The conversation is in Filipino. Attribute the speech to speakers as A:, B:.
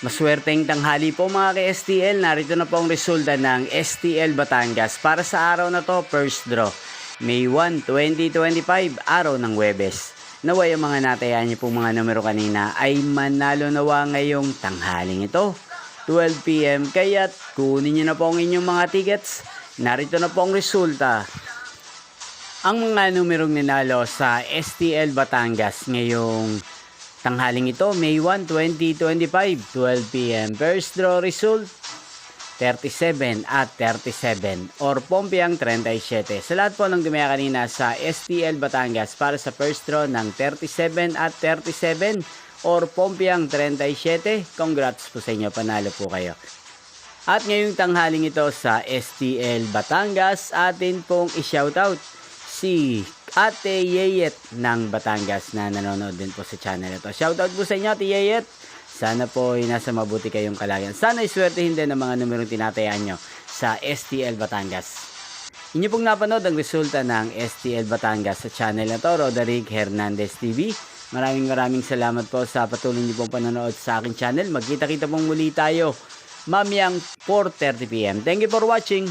A: Maswerteng tanghali po mga ka-STL. Narito na po ang resulta ng STL Batangas para sa araw na to, first draw. May 1, 2025, araw ng Huwebes. Naway ang mga natayaan niyo pong mga numero kanina ay manalo nawa ngayong tanghaling ito. 12 PM, kaya't kunin niyo na po ang inyong mga tickets. Narito na po ang resulta. Ang mga numerong ninalo sa STL Batangas ngayong tanghaling ito, May 1, 2025, 12 PM. First draw result, 37 at 37 or Pompiang 37. Sa lahat po ng dumaya kanina sa STL Batangas para sa first draw ng 37 at 37 or Pompiang 37, congrats po sa inyo, panalo po kayo. At ngayong tanghaling ito sa STL Batangas, atin pong i-shoutout si Ate Yeyet ng Batangas na nanonood din po sa channel ito. Shoutout po sa inyo, Ate Yeyet. Sana po ay nasa mabuti kayong kalagayan. Sana iswertehin din ang mga numerong tinatayaan nyo sa STL Batangas. Inyo pong napanood ang resulta ng STL Batangas sa channel na to, Roderick Hernandez TV. Maraming salamat po sa patuloy niyo pong panonood sa aking channel. Magkita-kita pong muli tayo mamayang 4:30 PM. Thank you for watching.